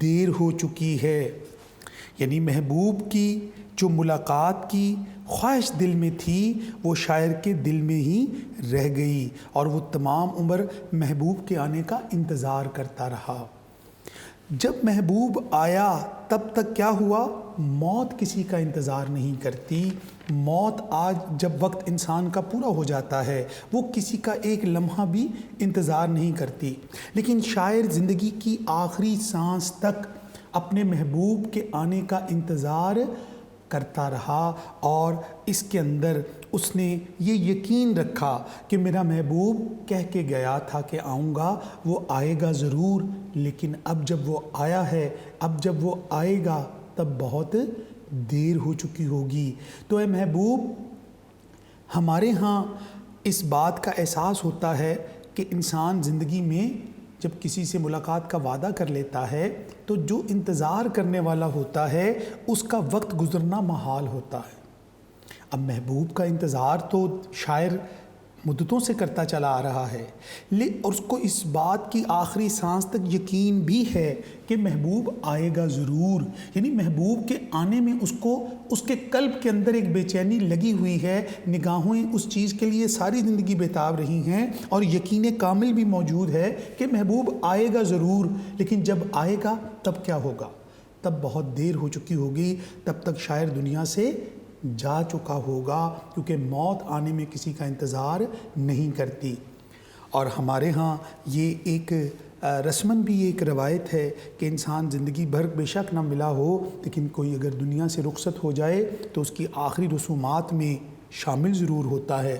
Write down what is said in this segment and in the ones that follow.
دیر ہو چکی ہے۔ یعنی محبوب کی جو ملاقات کی خواہش دل میں تھی وہ شاعر کے دل میں ہی رہ گئی اور وہ تمام عمر محبوب کے آنے کا انتظار کرتا رہا۔ جب محبوب آیا تب تک کیا ہوا؟ موت کسی کا انتظار نہیں کرتی۔ موت آج جب وقت انسان کا پورا ہو جاتا ہے وہ کسی کا ایک لمحہ بھی انتظار نہیں کرتی، لیکن شاعر زندگی کی آخری سانس تک اپنے محبوب کے آنے کا انتظار کرتا رہا اور اس کے اندر اس نے یہ یقین رکھا کہ میرا محبوب کہہ کے گیا تھا کہ آؤں گا، وہ آئے گا ضرور، لیکن اب جب وہ آیا ہے، اب جب وہ آئے گا تب بہت دیر ہو چکی ہوگی۔ تو اے محبوب، ہمارے ہاں اس بات کا احساس ہوتا ہے کہ انسان زندگی میں جب کسی سے ملاقات کا وعدہ کر لیتا ہے تو جو انتظار کرنے والا ہوتا ہے اس کا وقت گزرنا محال ہوتا ہے۔ اب محبوب کا انتظار تو شاعر مدتوں سے کرتا چلا آ رہا ہے اور اس کو اس بات کی آخری سانس تک یقین بھی ہے کہ محبوب آئے گا ضرور۔ یعنی محبوب کے آنے میں اس کو اس کے قلب کے اندر ایک بے چینی لگی ہوئی ہے، نگاہیں اس چیز کے لیے ساری زندگی بےتاب رہی ہیں اور یقین کامل بھی موجود ہے کہ محبوب آئے گا ضرور، لیکن جب آئے گا تب کیا ہوگا؟ تب بہت دیر ہو چکی ہوگی، تب تک شاعر دنیا سے جا چکا ہوگا، کیونکہ موت آنے میں کسی کا انتظار نہیں کرتی۔ اور ہمارے ہاں یہ ایک رسماً بھی ایک روایت ہے کہ انسان زندگی بھر بے شک نہ ملا ہو لیکن کوئی اگر دنیا سے رخصت ہو جائے تو اس کی آخری رسومات میں شامل ضرور ہوتا ہے،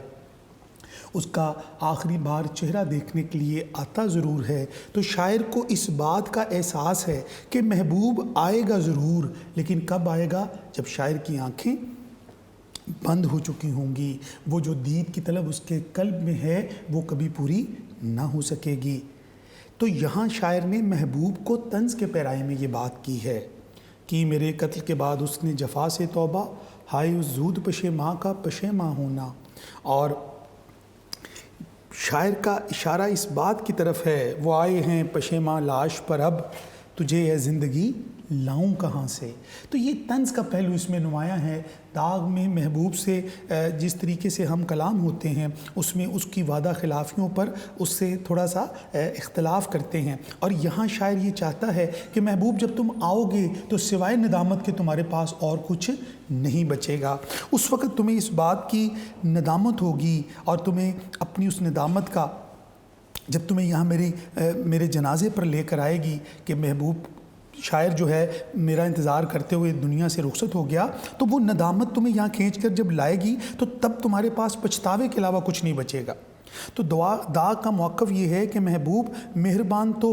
اس کا آخری بار چہرہ دیکھنے کے لیے آتا ضرور ہے۔ تو شاعر کو اس بات کا احساس ہے کہ محبوب آئے گا ضرور، لیکن کب آئے گا؟ جب شاعر کی آنکھیں بند ہو چکی ہوں گی، وہ جو دید کی طلب اس کے قلب میں ہے وہ کبھی پوری نہ ہو سکے گی۔ تو یہاں شاعر نے محبوب کو طنز کے پیرائے میں یہ بات کی ہے کہ میرے قتل کے بعد اس نے جفا سے توبہ، ہائے اس زود پشیماں کا پشیماں ہونا۔ اور شاعر کا اشارہ اس بات کی طرف ہے، وہ آئے ہیں پشیماں لاش پر اب، تجھے یہ زندگی لاؤں کہاں سے۔ تو یہ طنز کا پہلو اس میں نمایاں ہے۔ داغ میں محبوب سے جس طریقے سے ہم کلام ہوتے ہیں اس میں اس کی وعدہ خلافیوں پر اس سے تھوڑا سا اختلاف کرتے ہیں، اور یہاں شاعر یہ چاہتا ہے کہ محبوب جب تم آؤ گے تو سوائے ندامت کے تمہارے پاس اور کچھ نہیں بچے گا۔ اس وقت تمہیں اس بات کی ندامت ہوگی اور تمہیں اپنی اس ندامت کا جب تمہیں یہاں میرے جنازے پر لے کر آئے گی کہ محبوب شاعر جو ہے میرا انتظار کرتے ہوئے دنیا سے رخصت ہو گیا، تو وہ ندامت تمہیں یہاں کھینچ کر جب لائے گی تو تب تمہارے پاس پچھتاوے کے علاوہ کچھ نہیں بچے گا۔ تو داغ کا موقف یہ ہے کہ محبوب مہربان تو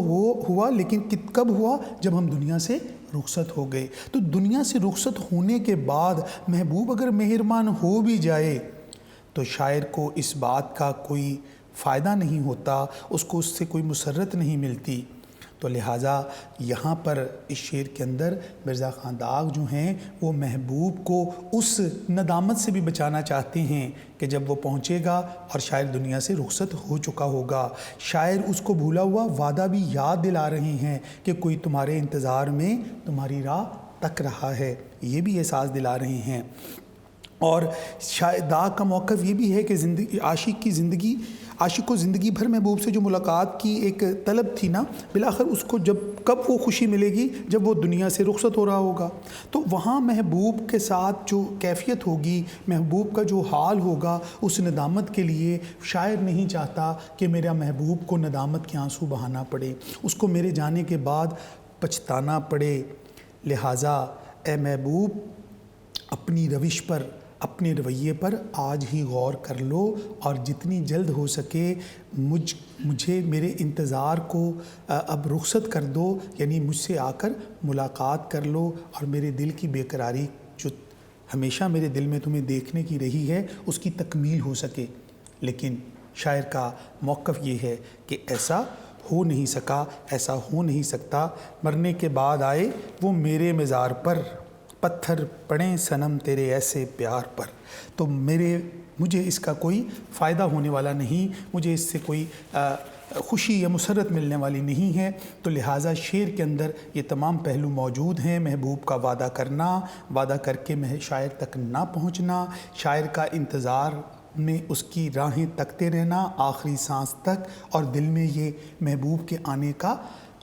ہوا لیکن کب ہوا؟ جب ہم دنیا سے رخصت ہو گئے۔ تو دنیا سے رخصت ہونے کے بعد محبوب اگر مہربان ہو بھی جائے تو شاعر کو اس بات کا کوئی فائدہ نہیں ہوتا، اس کو اس سے کوئی مسرت نہیں ملتی۔ تو لہٰذا یہاں پر اس شعر کے اندر مرزا خان داغ جو ہیں وہ محبوب کو اس ندامت سے بھی بچانا چاہتے ہیں کہ جب وہ پہنچے گا اور شاعر دنیا سے رخصت ہو چکا ہوگا۔ شاعر اس کو بھولا ہوا وعدہ بھی یاد دلا رہے ہیں کہ کوئی تمہارے انتظار میں تمہاری راہ تک رہا ہے، یہ بھی احساس دلا رہے ہیں۔ اور داغ کا موقف یہ بھی ہے کہ عاشق کو زندگی بھر محبوب سے جو ملاقات کی ایک طلب تھی نا، بالآخر اس کو کب وہ خوشی ملے گی؟ جب وہ دنیا سے رخصت ہو رہا ہوگا۔ تو وہاں محبوب کے ساتھ جو کیفیت ہوگی، محبوب کا جو حال ہوگا، اس ندامت کے لیے شاعر نہیں چاہتا کہ میرا محبوب کو ندامت کے آنسو بہانا پڑے، اس کو میرے جانے کے بعد پچھتانا پڑے۔ لہٰذا اے محبوب، اپنی روش پر، اپنے رویے پر آج ہی غور کر لو اور جتنی جلد ہو سکے مجھے میرے انتظار کو اب رخصت کر دو، یعنی مجھ سے آ کر ملاقات کر لو اور میرے دل کی بے قراری جو ہمیشہ میرے دل میں تمہیں دیکھنے کی رہی ہے اس کی تکمیل ہو سکے۔ لیکن شاعر کا موقف یہ ہے کہ ایسا ہو نہیں سکا، ایسا ہو نہیں سکتا۔ مرنے کے بعد آئے وہ میرے مزار پر، پتھر پڑیں صنم تیرے ایسے پیار پر۔ تو مجھے اس کا کوئی فائدہ ہونے والا نہیں، مجھے اس سے کوئی خوشی یا مسرت ملنے والی نہیں ہے، تو لہٰذا شعر کے اندر یہ تمام پہلو موجود ہیں۔ محبوب کا وعدہ کرنا، وعدہ کر کے شاعر تک نہ پہنچنا، شاعر کا انتظار میں اس کی راہیں تکتے رہنا آخری سانس تک، اور دل میں یہ محبوب کے آنے کا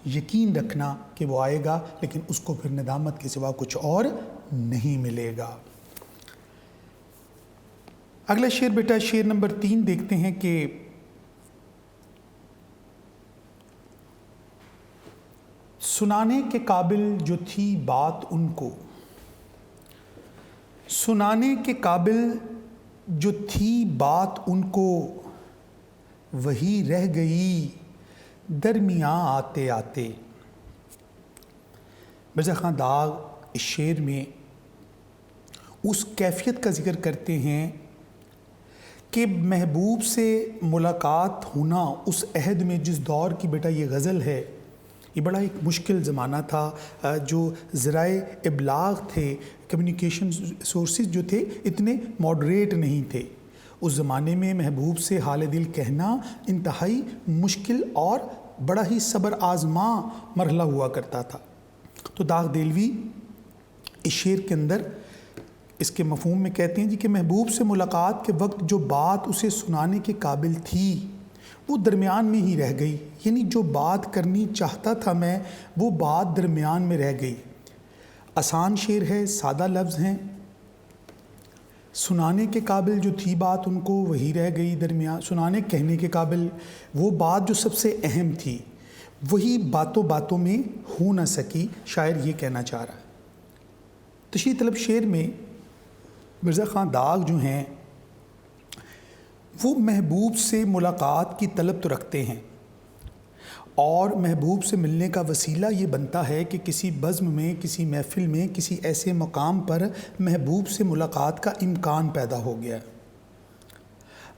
یقین رکھنا کہ وہ آئے گا، لیکن اس کو پھر ندامت کے سوا کچھ اور نہیں ملے گا۔ اگلا شعر بیٹا شعر نمبر 3 دیکھتے ہیں کہ سنانے کے قابل جو تھی بات ان کو، سنانے کے قابل جو تھی بات ان کو، وہی رہ گئی درمیاں آتے آتے۔ مرزا خان داغ اس شعر میں اس کیفیت کا ذکر کرتے ہیں کہ محبوب سے ملاقات ہونا اس عہد میں، جس دور کی بیٹا یہ غزل ہے، یہ بڑا ایک مشکل زمانہ تھا۔ جو ذرائع ابلاغ تھے، کمیونیکیشن سورسز جو تھے، اتنے ماڈریٹ نہیں تھے۔ اس زمانے میں محبوب سے حال دل کہنا انتہائی مشکل اور بڑا ہی صبر آزماں مرحلہ ہوا کرتا تھا۔ تو داغ دہلوی اس شعر کے اندر اس کے مفہوم میں کہتے ہیں جی کہ محبوب سے ملاقات کے وقت جو بات اسے سنانے کے قابل تھی وہ درمیان میں ہی رہ گئی، یعنی جو بات کرنی چاہتا تھا میں، وہ بات درمیان میں رہ گئی۔ آسان شعر ہے، سادہ لفظ ہیں۔ سنانے کے قابل جو تھی بات ان کو، وہی رہ گئی درمیان۔ سنانے کہنے کے قابل وہ بات جو سب سے اہم تھی، وہی باتوں باتوں میں ہو نہ سکی، شاعر یہ کہنا چاہ رہا ہے۔ تشریح طلب شعر میں مرزا خان داغ جو ہیں وہ محبوب سے ملاقات کی طلب تو رکھتے ہیں، اور محبوب سے ملنے کا وسیلہ یہ بنتا ہے کہ کسی بزم میں، کسی محفل میں، کسی ایسے مقام پر محبوب سے ملاقات کا امکان پیدا ہو گیا۔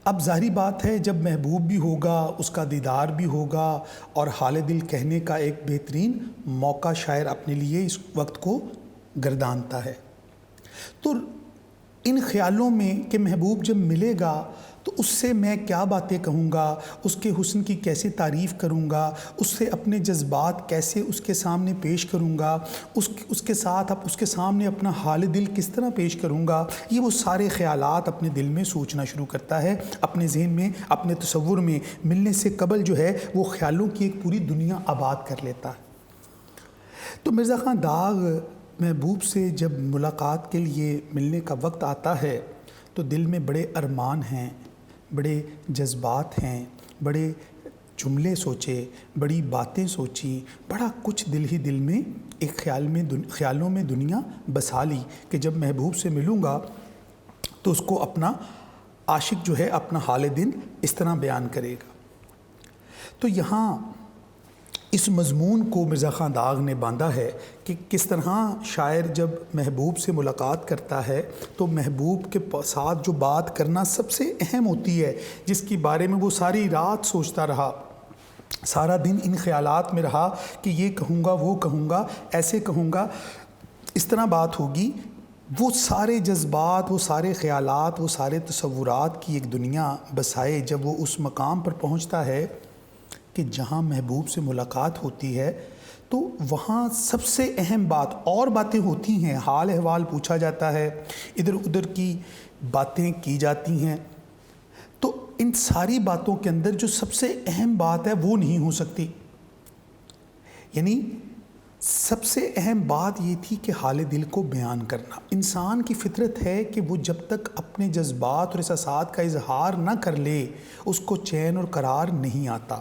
اب ظاہری بات ہے جب محبوب بھی ہوگا، اس کا دیدار بھی ہوگا، اور حال دل کہنے کا ایک بہترین موقع شاعر اپنے لیے اس وقت کو گردانتا ہے۔ تو ان خیالوں میں کہ محبوب جب ملے گا تو اس سے میں کیا باتیں کہوں گا، اس کے حسن کی کیسے تعریف کروں گا، اس سے اپنے جذبات کیسے اس کے سامنے پیش کروں گا، اس کے ساتھ اس کے سامنے اپنا حال دل کس طرح پیش کروں گا، یہ وہ سارے خیالات اپنے دل میں سوچنا شروع کرتا ہے، اپنے ذہن میں، اپنے تصور میں۔ ملنے سے قبل جو ہے وہ خیالوں کی ایک پوری دنیا آباد کر لیتا ہے۔ تو مرزا خان داغ محبوب سے جب ملاقات کے لیے ملنے کا وقت آتا ہے تو دل میں بڑے ارمان ہیں، بڑے جذبات ہیں، بڑے جملے سوچے، بڑی باتیں سوچی، بڑا کچھ دل ہی دل میں ایک خیالوں میں دنیا بسا لی کہ جب محبوب سے ملوں گا تو اس کو اپنا عاشق جو ہے اپنا حال دل اس طرح بیان کرے گا۔ تو یہاں اس مضمون کو مرزا خان داغ نے باندھا ہے کہ کس طرح شاعر جب محبوب سے ملاقات کرتا ہے تو محبوب کے ساتھ جو بات کرنا سب سے اہم ہوتی ہے، جس کے بارے میں وہ ساری رات سوچتا رہا، سارا دن ان خیالات میں رہا کہ یہ کہوں گا، وہ کہوں گا، ایسے کہوں گا، اس طرح بات ہوگی، وہ سارے جذبات، وہ سارے خیالات، وہ سارے تصورات کی ایک دنیا بسائے جب وہ اس مقام پر پہنچتا ہے کہ جہاں محبوب سے ملاقات ہوتی ہے تو وہاں سب سے اہم بات، اور باتیں ہوتی ہیں، حال احوال پوچھا جاتا ہے، ادھر ادھر کی باتیں کی جاتی ہیں، تو ان ساری باتوں کے اندر جو سب سے اہم بات ہے وہ نہیں ہو سکتی۔ یعنی سب سے اہم بات یہ تھی کہ حال دل کو بیان کرنا۔ انسان کی فطرت ہے کہ وہ جب تک اپنے جذبات اور احساسات کا اظہار نہ کر لے اس کو چین اور قرار نہیں آتا۔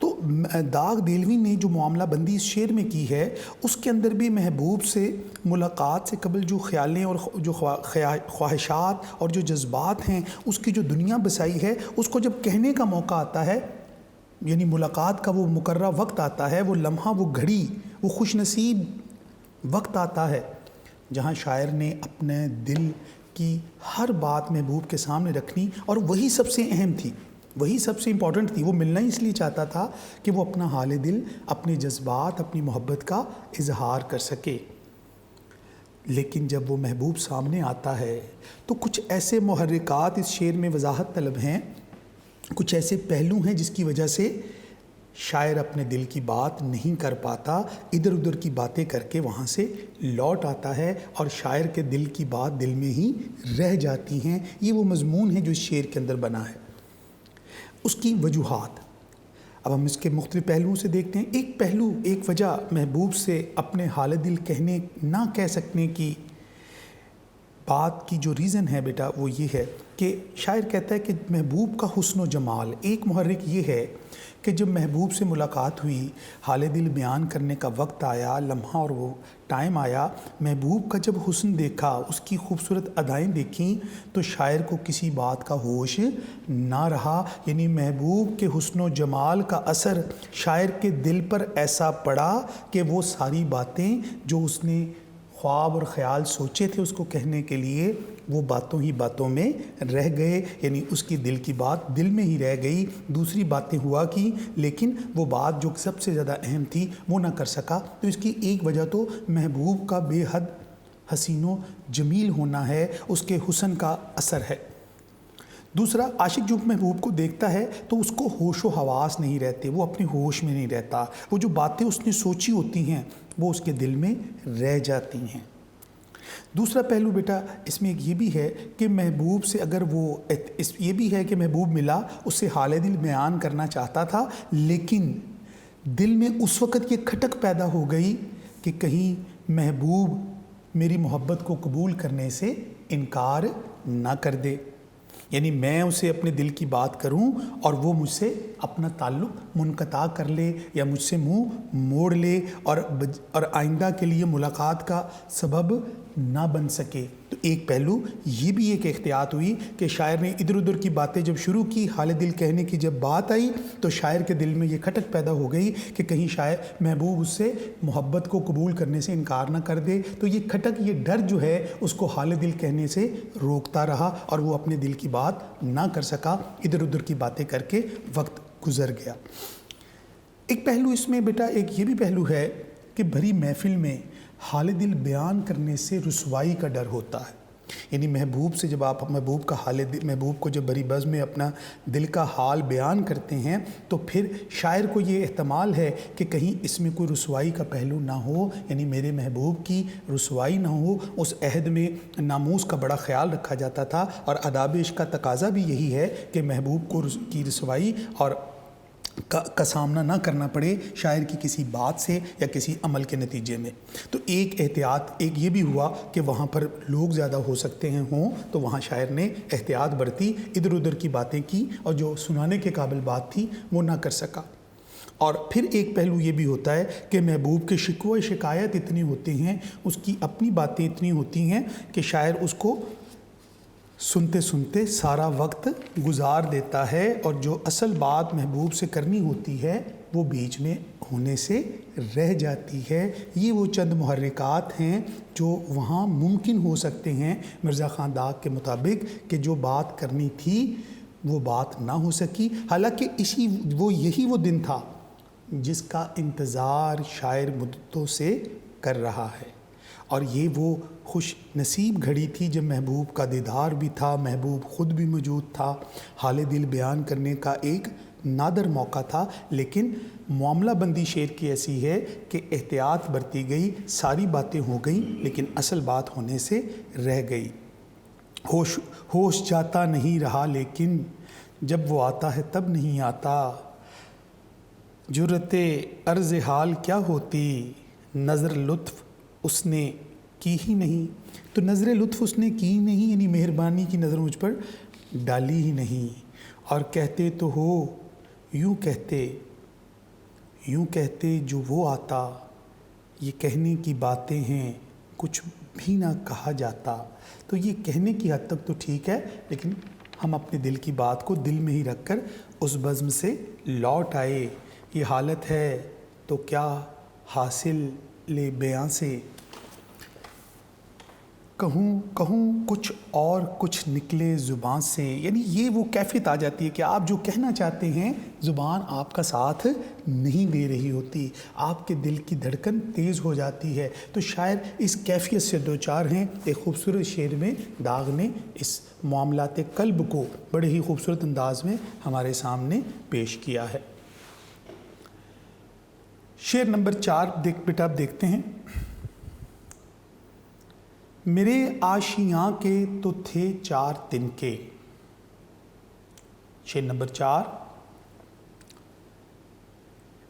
تو داغ دہلوی نے جو معاملہ بندی اس شعر میں کی ہے اس کے اندر بھی محبوب سے ملاقات سے قبل جو خیالیں اور جو خواہشات اور جو جذبات ہیں اس کی جو دنیا بسائی ہے، اس کو جب کہنے کا موقع آتا ہے، یعنی ملاقات کا وہ مقررہ وقت آتا ہے، وہ لمحہ، وہ گھڑی، وہ خوش نصیب وقت آتا ہے جہاں شاعر نے اپنے دل کی ہر بات محبوب کے سامنے رکھنی، اور وہی سب سے اہم تھی، وہی سب سے امپورٹنٹ تھی۔ وہ ملنا اس لیے چاہتا تھا کہ وہ اپنا حال دل، اپنے جذبات، اپنی محبت کا اظہار کر سکے۔ لیکن جب وہ محبوب سامنے آتا ہے تو کچھ ایسے محرکات اس شعر میں وضاحت طلب ہیں کچھ ایسے پہلو ہیں جس کی وجہ سے شاعر اپنے دل کی بات نہیں کر پاتا، ادھر ادھر کی باتیں کر کے وہاں سے لوٹ آتا ہے اور شاعر کے دل کی بات دل میں ہی رہ جاتی ہیں۔ یہ وہ مضمون ہے جو اس شعر کے اندر بنا ہے۔ اس کی وجوہات اب ہم اس کے مختلف پہلوؤں سے دیکھتے ہیں۔ ایک پہلو، ایک وجہ محبوب سے اپنے حال دل نہ کہہ سکنے کی بات کی جو ریزن ہے بیٹا وہ یہ ہے کہ شاعر کہتا ہے کہ محبوب کا حسن و جمال، ایک محرک یہ ہے کہ جب محبوب سے ملاقات ہوئی، حال دل بیان کرنے کا وقت آیا، لمحہ اور وہ ٹائم آیا، محبوب کا جب حسن دیکھا، اس کی خوبصورت ادائیں دیکھیں تو شاعر کو کسی بات کا ہوش نہ رہا۔ یعنی محبوب کے حسن و جمال کا اثر شاعر کے دل پر ایسا پڑا کہ وہ ساری باتیں جو اس نے خواب اور خیال سوچے تھے اس کو کہنے کے لیے، وہ باتوں ہی باتوں میں رہ گئے۔ یعنی اس کی دل کی بات دل میں ہی رہ گئی، دوسری باتیں ہوا کی لیکن وہ بات جو سب سے زیادہ اہم تھی وہ نہ کر سکا۔ تو اس کی ایک وجہ تو محبوب کا بے حد حسین و جمیل ہونا ہے، اس کے حسن کا اثر ہے۔ دوسرا، عاشق جو محبوب کو دیکھتا ہے تو اس کو ہوش و حواس نہیں رہتے، وہ اپنے ہوش میں نہیں رہتا، وہ جو باتیں اس نے سوچی ہوتی ہیں وہ اس کے دل میں رہ جاتی ہیں۔ دوسرا پہلو بیٹا اس میں ایک یہ بھی ہے کہ محبوب سے اگر یہ بھی ہے کہ محبوب ملا، اس سے حال دل بیان کرنا چاہتا تھا لیکن دل میں اس وقت یہ کھٹک پیدا ہو گئی کہ کہیں محبوب میری محبت کو قبول کرنے سے انکار نہ کر دے، یعنی میں اسے اپنے دل کی بات کروں اور وہ مجھ سے اپنا تعلق منقطع کر لے یا مجھ سے منہ موڑ لے اور آئندہ کے لیے ملاقات کا سبب نہ بن سکے۔ تو ایک پہلو یہ بھی ایک احتیاط ہوئی کہ شاعر نے ادھر ادھر کی باتیں جب شروع کی، حال دل کہنے کی جب بات آئی تو شاعر کے دل میں یہ کھٹک پیدا ہو گئی کہ کہیں شاعر محبوب اس سے محبت کو قبول کرنے سے انکار نہ کر دے۔ تو یہ کھٹک، یہ ڈر جو ہے اس کو حال دل کہنے سے روکتا رہا اور وہ اپنے دل کی بات نہ کر سکا، ادھر ادھر کی باتیں کر کے وقت گزر گیا۔ ایک پہلو اس میں بیٹا ایک یہ بھی پہلو ہے کہ بھری محفل میں حال دل بیان کرنے سے رسوائی کا ڈر ہوتا ہے۔ یعنی محبوب سے جب آپ محبوب کو جب بھری بزم میں اپنا دل کا حال بیان کرتے ہیں تو پھر شاعر کو یہ احتمال ہے کہ کہیں اس میں کوئی رسوائی کا پہلو نہ ہو، یعنی میرے محبوب کی رسوائی نہ ہو۔ اس عہد میں ناموس کا بڑا خیال رکھا جاتا تھا اور آداب عشق کا تقاضا بھی یہی ہے کہ محبوب کو کی رسوائی اور کا سامنا نہ کرنا پڑے شاعر کی کسی بات سے یا کسی عمل کے نتیجے میں۔ تو ایک احتیاط ایک یہ بھی ہوا کہ وہاں پر لوگ زیادہ ہو سکتے ہیں تو وہاں شاعر نے احتیاط برتی، ادھر ادھر کی باتیں کی اور جو سنانے کے قابل بات تھی وہ نہ کر سکا۔ اور پھر ایک پہلو یہ بھی ہوتا ہے کہ محبوب کے شکوہ شکایت اتنے ہوتے ہیں، اس کی اپنی باتیں اتنی ہوتی ہیں کہ شاعر اس کو سنتے سنتے سارا وقت گزار دیتا ہے اور جو اصل بات محبوب سے کرنی ہوتی ہے وہ بیچ میں ہونے سے رہ جاتی ہے۔ یہ وہ چند محرکات ہیں جو وہاں ممکن ہو سکتے ہیں مرزا خان داغ کے مطابق کہ جو بات کرنی تھی وہ بات نہ ہو سکی۔ حالانکہ یہی وہ دن تھا جس کا انتظار شاعر مدتوں سے کر رہا ہے اور یہ وہ خوش نصیب گھڑی تھی جب محبوب کا دیدار بھی تھا، محبوب خود بھی موجود تھا، حال دل بیان کرنے کا ایک نادر موقع تھا۔ لیکن معاملہ بندی شعر کی ایسی ہے کہ احتیاط برتی گئی، ساری باتیں ہو گئیں لیکن اصل بات ہونے سے رہ گئی۔ ہوش جاتا نہیں رہا لیکن جب وہ آتا ہے تب نہیں آتا، جرأت عرض حال کیا ہوتی، نظر لطف اس نے کی ہی نہیں۔ تو نظر لطف اس نے کی نہیں، یعنی مہربانی کی نظر مجھ پر ڈالی ہی نہیں۔ اور کہتے تو ہو یوں کہتے جو وہ آتا، یہ کہنے کی باتیں ہیں کچھ بھی نہ کہا جاتا۔ تو یہ کہنے کی حد تک تو ٹھیک ہے لیکن ہم اپنے دل کی بات کو دل میں ہی رکھ کر اس بزم سے لوٹ آئے۔ یہ حالت ہے تو کیا حاصل لے بیاں سے، کہوں کچھ اور کچھ نکلے زبان سے، یعنی یہ وہ کیفیت آ جاتی ہے کہ آپ جو کہنا چاہتے ہیں زبان آپ کا ساتھ نہیں دے رہی ہوتی، آپ کے دل کی دھڑکن تیز ہو جاتی ہے۔ تو شاعر اس کیفیت سے دوچار ہیں۔ ایک خوبصورت شعر میں داغ نے اس معاملات قلب کو بڑے ہی خوبصورت انداز میں ہمارے سامنے پیش کیا ہے۔ شعر نمبر 4 بیٹا آپ دیکھتے ہیں۔ میرے آشیاں کے تو تھے 4 تنکے۔ شعر نمبر 4،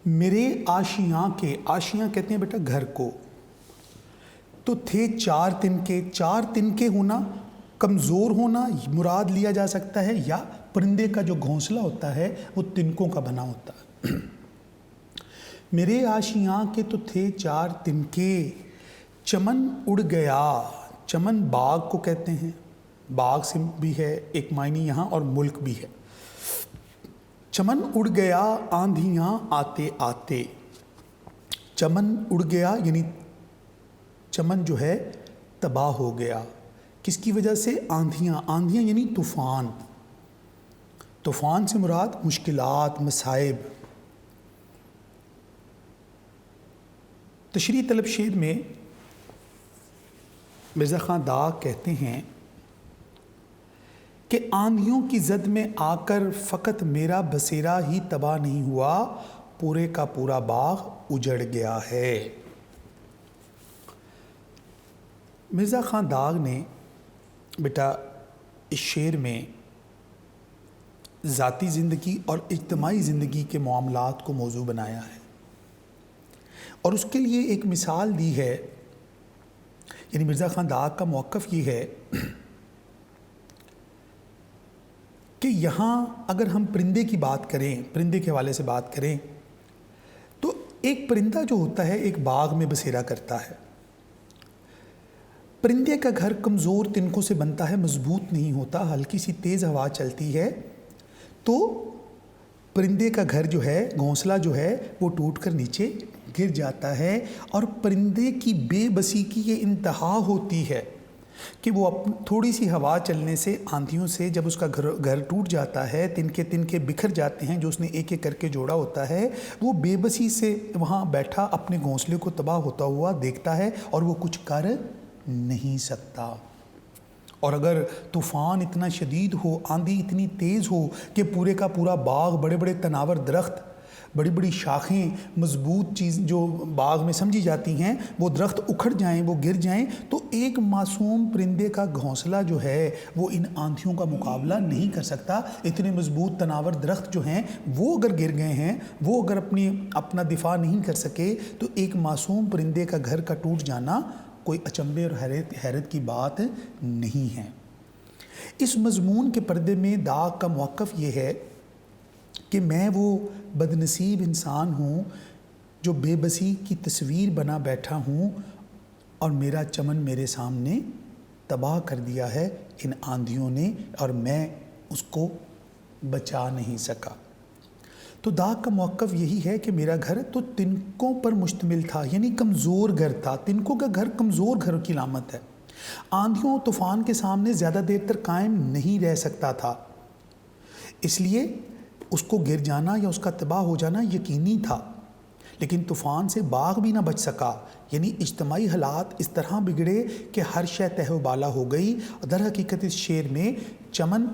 میرے آشیاں کے، آشیاں کہتے ہیں بیٹا گھر کو، تو تھے 4 تنکے۔ 4 تنکے ہونا، کمزور ہونا مراد لیا جا سکتا ہے، یا پرندے کا جو گھونسلہ ہوتا ہے وہ تنکوں کا بنا ہوتا ہے۔ میرے آشیاں کے تو تھے 4 تنکے، چمن اڑ گیا۔ چمن باغ کو کہتے ہیں، باغ سے بھی ہے ایک معنی یہاں، اور ملک بھی ہے۔ چمن اڑ گیا آندھیاں آتے آتے۔ چمن اڑ گیا یعنی چمن جو ہے تباہ ہو گیا، کس کی وجہ سے؟ آندھیاں۔ آندھیاں یعنی طوفان، طوفان سے مراد مشکلات، مصائب۔ تشریح طلب شعر میں مرزا خان داغ کہتے ہیں کہ آندھیوں کی زد میں آ کر فقط میرا بسیرا ہی تباہ نہیں ہوا، پورے کا پورا باغ اجڑ گیا ہے۔ مرزا خان داغ نے بیٹا اس شعر میں ذاتی زندگی اور اجتماعی زندگی کے معاملات کو موضوع بنایا ہے، اور اس کے لیے ایک مثال دی ہے۔ یعنی مرزا خان داغ کا موقف یہ ہے کہ یہاں اگر ہم پرندے کی بات کریں، پرندے کے حوالے سے بات کریں، تو ایک پرندہ جو ہوتا ہے ایک باغ میں بسیرا کرتا ہے۔ پرندے کا گھر کمزور تنکوں سے بنتا ہے، مضبوط نہیں ہوتا، ہلکی سی تیز ہوا چلتی ہے تو پرندے کا گھر جو ہے، گھونسلہ جو ہے وہ ٹوٹ کر نیچے گر جاتا ہے، اور پرندے کی بے بسی کی یہ انتہا ہوتی ہے کہ وہ تھوڑی سی ہوا چلنے سے، آندھیوں سے جب اس کا گھر ٹوٹ جاتا ہے، تنکے بکھر جاتے ہیں جو اس نے ایک ایک کر کے جوڑا ہوتا ہے، وہ بے بسی سے وہاں بیٹھا اپنے گھونسلے کو تباہ ہوتا ہوا دیکھتا ہے، اور وہ کچھ کر نہیں سکتا۔ اور اگر طوفان اتنا شدید ہو، آندھی اتنی تیز ہو کہ پورے کا پورا باغ، بڑے بڑے تناور درخت، بڑی بڑی شاخیں، مضبوط چیز جو باغ میں سمجھی جاتی ہیں، وہ درخت اکھڑ جائیں، وہ گر جائیں، تو ایک معصوم پرندے کا گھونسلہ جو ہے وہ ان آندھیوں کا مقابلہ نہیں کر سکتا۔ اتنے مضبوط تناور درخت جو ہیں وہ اگر گر گئے ہیں، وہ اگر اپنا دفاع نہیں کر سکے، تو ایک معصوم پرندے کا گھر کا ٹوٹ جانا کوئی اچنبھے اور حیرت کی بات نہیں ہے۔ اس مضمون کے پردے میں داغ کا موقف یہ ہے کہ میں وہ بد نصیب انسان ہوں جو بے بسی کی تصویر بنا بیٹھا ہوں، اور میرا چمن میرے سامنے تباہ کر دیا ہے ان آندھیوں نے، اور میں اس کو بچا نہیں سکا۔ تو داغ کا موقف یہی ہے کہ میرا گھر تو تنکوں پر مشتمل تھا، یعنی کمزور گھر تھا۔ تنکوں کا گھر کمزور گھر کی علامت ہے، آندھیوں طوفان کے سامنے زیادہ دیر تک قائم نہیں رہ سکتا تھا، اس لیے اس کو گر جانا یا اس کا تباہ ہو جانا یقینی تھا۔ لیکن طوفان سے باغ بھی نہ بچ سکا، یعنی اجتماعی حالات اس طرح بگڑے کہ ہر شے تہہ و بالا ہو گئی۔ در حقیقت اس شعر میں چمن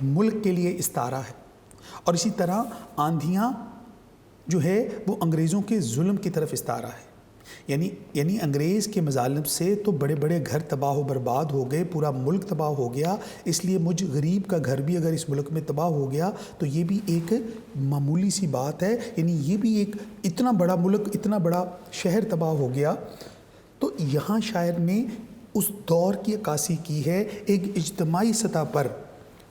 ملک کے لیے استعارہ ہے، اور اسی طرح آندھیاں جو ہے وہ انگریزوں کے ظلم کی طرف استعارہ ہے۔ یعنی انگریز کے مظالم سے تو بڑے بڑے گھر تباہ و برباد ہو گئے، پورا ملک تباہ ہو گیا، اس لیے مجھ غریب کا گھر بھی اگر اس ملک میں تباہ ہو گیا تو یہ بھی ایک معمولی سی بات ہے۔ یعنی یہ بھی ایک اتنا بڑا ملک، اتنا بڑا شہر تباہ ہو گیا۔ تو یہاں شاعر نے اس دور کی عکاسی کی ہے، ایک اجتماعی سطح پر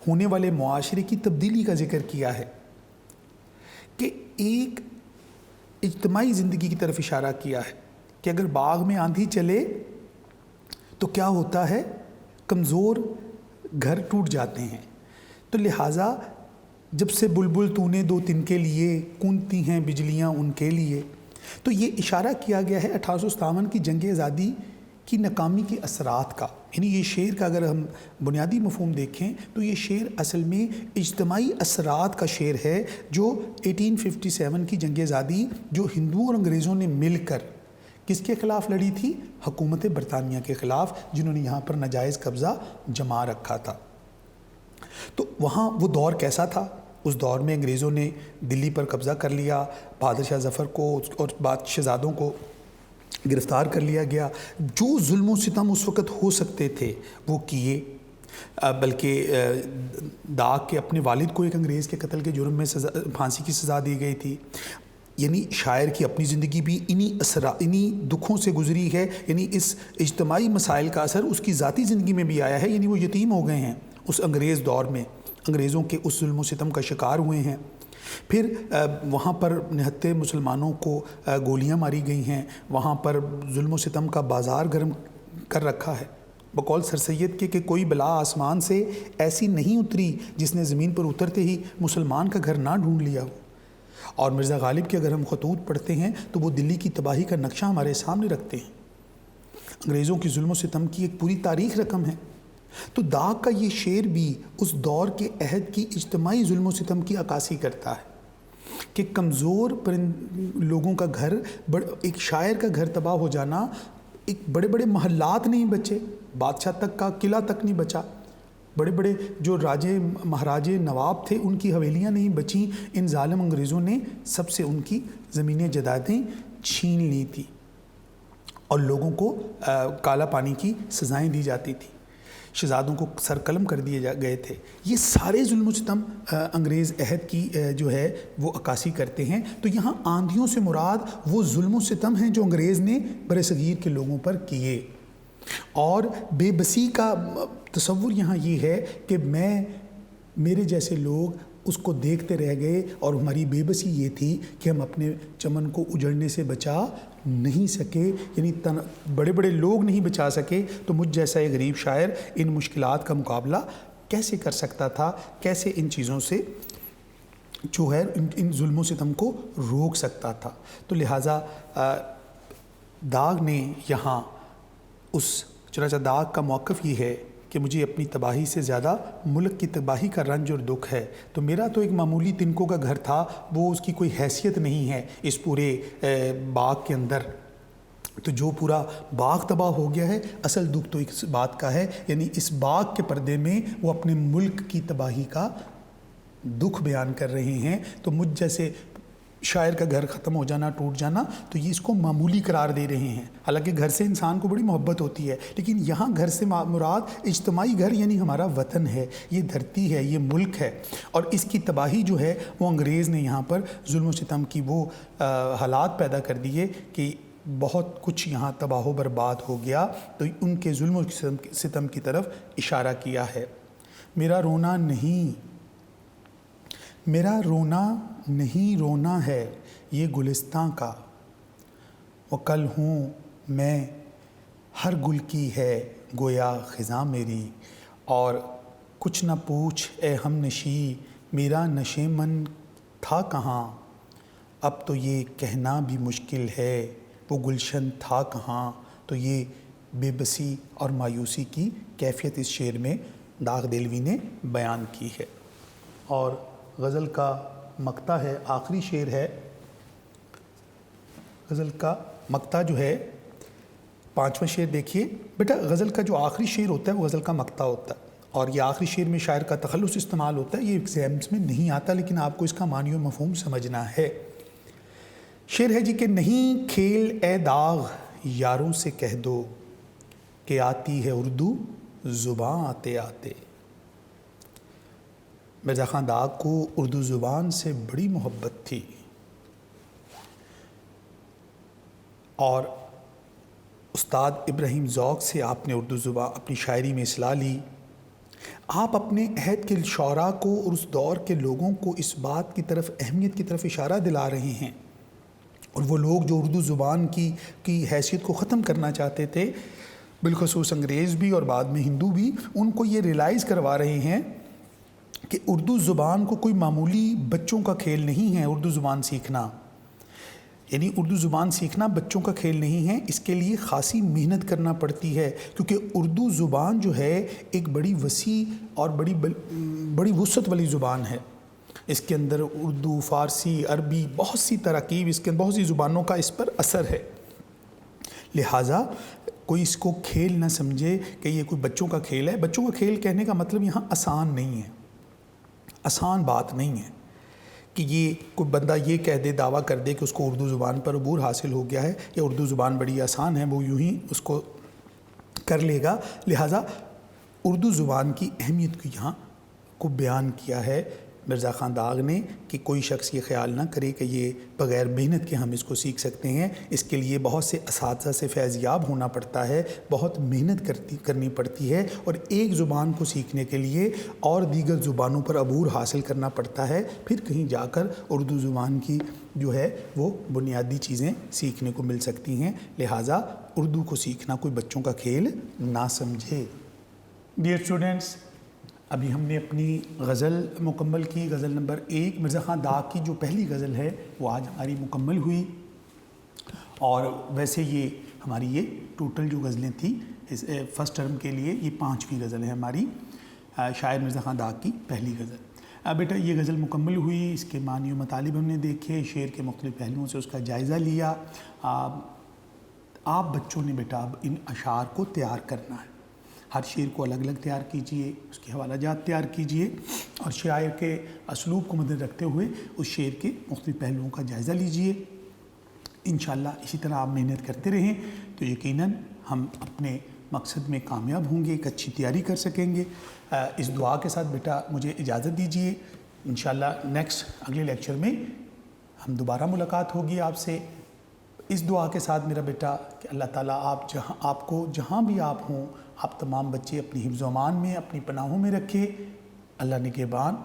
ہونے والے معاشرے کی تبدیلی کا ذکر کیا ہے کہ ایک اجتماعی زندگی کی طرف اشارہ کیا ہے کہ اگر باغ میں آندھی چلے تو کیا ہوتا ہے، کمزور گھر ٹوٹ جاتے ہیں۔ تو لہٰذا جب سے بلبل تو نے 2 تنکے لیے، کونتی ہیں بجلیاں ان کے لیے، تو یہ اشارہ کیا گیا ہے 1857 کی جنگ آزادی کی ناکامی کے اثرات کا، یعنی یہ شعر کا اگر ہم بنیادی مفہوم دیکھیں تو یہ شعر اصل میں اجتماعی اثرات کا شعر ہے، جو 1857 کی جنگ آزادی جو ہندوؤں اور انگریزوں نے مل کر کس کے خلاف لڑی تھی؟ حکومت برطانیہ کے خلاف، جنہوں نے یہاں پر ناجائز قبضہ جما رکھا تھا۔ تو وہاں وہ دور کیسا تھا؟ اس دور میں انگریزوں نے دلی پر قبضہ کر لیا، بہادر شاہ ظفر کو اور بعد شہزادوں کو گرفتار کر لیا گیا، جو ظلم و ستم اس وقت ہو سکتے تھے وہ کیے، بلکہ داغ کے اپنے والد کو ایک انگریز کے قتل کے جرم میں پھانسی کی سزا دی گئی تھی۔ یعنی شاعر کی اپنی زندگی بھی انہی دکھوں سے گزری ہے، یعنی اس اجتماعی مسائل کا اثر اس کی ذاتی زندگی میں بھی آیا ہے، یعنی وہ یتیم ہو گئے ہیں اس انگریز دور میں، انگریزوں کے اس ظلم و ستم کا شکار ہوئے ہیں۔ پھر وہاں پر نہتے مسلمانوں کو گولیاں ماری گئی ہیں، وہاں پر ظلم و ستم کا بازار گرم کر رکھا ہے۔ بقول سر سید کے کہ کوئی بلا آسمان سے ایسی نہیں اتری جس نے زمین پر اترتے ہی مسلمان کا گھر نہ ڈھونڈ لیا ہو۔ اور مرزا غالب کے اگر ہم خطوط پڑھتے ہیں تو وہ دلی کی تباہی کا نقشہ ہمارے سامنے رکھتے ہیں، انگریزوں کی ظلم و ستم کی ایک پوری تاریخ رقم ہے۔ تو داغ کا یہ شعر بھی اس دور کے عہد کی اجتماعی ظلم و ستم کی عکاسی کرتا ہے کہ کمزور لوگوں کا گھر، ایک شاعر کا گھر تباہ ہو جانا، ایک بڑے بڑے محلات نہیں بچے، بادشاہ تک کا قلعہ تک نہیں بچا، بڑے بڑے جو راجے مہاراجے نواب تھے ان کی حویلیاں نہیں بچیں، ان ظالم انگریزوں نے سب سے ان کی زمینیں جائیدادیں چھین لی تھی اور لوگوں کو کالا پانی کی سزائیں دی جاتی تھیں، شہزادوں کو سر قلم کر دیے گئے تھے۔ یہ سارے ظلم و ستم انگریز عہد کی جو ہے وہ عکاسی کرتے ہیں۔ تو یہاں آندھیوں سے مراد وہ ظلم و ستم ہیں جو انگریز نے برصغیر کے لوگوں پر کیے، اور بے بسی کا تصور یہاں یہ ہے کہ میرے جیسے لوگ اس کو دیکھتے رہ گئے، اور ہماری بے بسی یہ تھی کہ ہم اپنے چمن کو اجڑنے سے بچا نہیں سکے، یعنی بڑے بڑے لوگ نہیں بچا سکے، تو مجھ جیسا ایک غریب شاعر ان مشکلات کا مقابلہ کیسے کر سکتا تھا، کیسے ان چیزوں سے جو ہے ان ظلم و ستم کو روک سکتا تھا۔ تو لہٰذا داغ نے یہاں چنانچہ داغ کا موقف یہ ہے کہ مجھے اپنی تباہی سے زیادہ ملک کی تباہی کا رنج اور دکھ ہے، تو میرا تو ایک معمولی تنکوں کا گھر تھا، وہ اس کی کوئی حیثیت نہیں ہے اس پورے باغ کے اندر، تو جو پورا باغ تباہ ہو گیا ہے، اصل دکھ تو اس بات کا ہے، یعنی اس باغ کے پردے میں وہ اپنے ملک کی تباہی کا دکھ بیان کر رہے ہیں۔ تو مجھ جیسے شاعر کا گھر ختم ہو جانا، ٹوٹ جانا، تو یہ اس کو معمولی قرار دے رہے ہیں۔ حالانکہ گھر سے انسان کو بڑی محبت ہوتی ہے، لیکن یہاں گھر سے مراد اجتماعی گھر، یعنی ہمارا وطن ہے، یہ دھرتی ہے، یہ ملک ہے، اور اس کی تباہی جو ہے وہ انگریز نے یہاں پر ظلم و ستم کی وہ حالات پیدا کر دیے کہ بہت کچھ یہاں تباہ و برباد ہو گیا، تو ان کے ظلم و ستم کی طرف اشارہ کیا ہے۔ میرا رونا نہیں رونا ہے یہ گلستاں کا، وہ کل ہوں میں ہر گل کی ہے گویا خزاں میری، اور کچھ نہ پوچھ اے ہم نشی میرا نشے من تھا کہاں، اب تو یہ کہنا بھی مشکل ہے وہ گلشن تھا کہاں۔ تو یہ بے بسی اور مایوسی کی کیفیت اس شعر میں داغ دہلوی نے بیان کی ہے۔ اور غزل کا مقطع ہے، آخری شعر ہے غزل کا مقطع جو ہے، 5واں شعر دیکھیے بیٹا۔ غزل کا جو آخری شعر ہوتا ہے وہ غزل کا مقطع ہوتا ہے، اور یہ آخری شعر میں شاعر کا تخلص استعمال ہوتا ہے، یہ ایگزامس میں نہیں آتا، لیکن آپ کو اس کا معنی و مفہوم سمجھنا ہے۔ شعر ہے جی کہ نہیں کھیل اے داغ یاروں سے کہہ دو کہ آتی ہے اردو زباں آتے آتے۔ مرزا خان داغ کو اردو زبان سے بڑی محبت تھی، اور استاد ابراہیم ذوق سے آپ نے اردو زبان اپنی شاعری میں اصلاح لی۔ آپ اپنے عہد کے شعراء کو اور اس دور کے لوگوں کو اس بات کی طرف، اہمیت کی طرف اشارہ دلا رہے ہیں، اور وہ لوگ جو اردو زبان کی حیثیت کو ختم کرنا چاہتے تھے، بالخصوص انگریز بھی اور بعد میں ہندو بھی، ان کو یہ ریلائز کروا رہے ہیں کہ اردو زبان کو کوئی معمولی بچوں کا کھیل نہیں ہے اردو زبان سیکھنا، یعنی اردو زبان سیکھنا بچوں کا کھیل نہیں ہے، اس کے لیے خاصی محنت کرنا پڑتی ہے، کیونکہ اردو زبان جو ہے ایک بڑی وسیع اور بڑی وسعت والی زبان ہے۔ اس کے اندر اردو، فارسی، عربی، بہت سی تراکیب، اس کے اندر بہت سی زبانوں کا اس پر اثر ہے۔ لہٰذا کوئی اس کو کھیل نہ سمجھے کہ یہ کوئی بچوں کا کھیل ہے۔ بچوں کا کھیل کہنے کا مطلب یہاں آسان نہیں ہے، آسان بات نہیں ہے کہ یہ کوئی بندہ یہ کہہ دے، دعویٰ کر دے کہ اس کو اردو زبان پر عبور حاصل ہو گیا ہے یا اردو زبان بڑی آسان ہے، وہ یوں ہی اس کو کر لے گا۔ لہٰذا اردو زبان کی اہمیت کو یہاں کو بیان کیا ہے مرزا خان داغ نے کہ کوئی شخص یہ خیال نہ کرے کہ یہ بغیر محنت کے ہم اس کو سیکھ سکتے ہیں۔ اس کے لیے بہت سے اساتذہ سے فیض یاب ہونا پڑتا ہے، بہت محنت کرنی پڑتی ہے، اور ایک زبان کو سیکھنے کے لیے اور دیگر زبانوں پر عبور حاصل کرنا پڑتا ہے، پھر کہیں جا کر اردو زبان کی جو ہے وہ بنیادی چیزیں سیکھنے کو مل سکتی ہیں۔ لہٰذا اردو کو سیکھنا کوئی بچوں کا کھیل نہ سمجھے۔ ڈیئر اسٹوڈنٹس، ابھی ہم نے اپنی غزل مکمل کی، غزل نمبر 1 مرزا خان داغ کی جو پہلی غزل ہے وہ آج ہماری مکمل ہوئی، اور ویسے یہ ہماری یہ ٹوٹل جو غزلیں تھیں اس فرسٹ ٹرم کے لیے یہ 5ویں غزل ہے ہماری، شاعر مرزا خان داغ کی پہلی غزل۔ بیٹا یہ غزل مکمل ہوئی، اس کے معنی و مطالب ہم نے دیکھے، شعر کے مختلف پہلوؤں سے اس کا جائزہ لیا۔ آپ بچوں نے بیٹا اب ان اشعار کو تیار کرنا ہے، ہر شعر کو الگ الگ تیار کیجئے، اس کے حوالہ جات تیار کیجئے، اور شاعر کے اسلوب کو مد رکھتے ہوئے اس شعر کے مختلف پہلوؤں کا جائزہ لیجئے۔ انشاءاللہ اسی طرح آپ محنت کرتے رہیں تو یقیناً ہم اپنے مقصد میں کامیاب ہوں گے، ایک اچھی تیاری کر سکیں گے۔ اس دعا کے ساتھ بیٹا مجھے اجازت دیجئے، انشاءاللہ نیکسٹ اگلے لیکچر میں ہم دوبارہ ملاقات ہوگی آپ سے، اس دعا کے ساتھ میرا بیٹا کہ اللہ تعالیٰ آپ کو جہاں بھی آپ ہوں، آپ تمام بچے اپنی حفظ و امان میں، اپنی پناہوں میں رکھے۔ اللہ نگہبان۔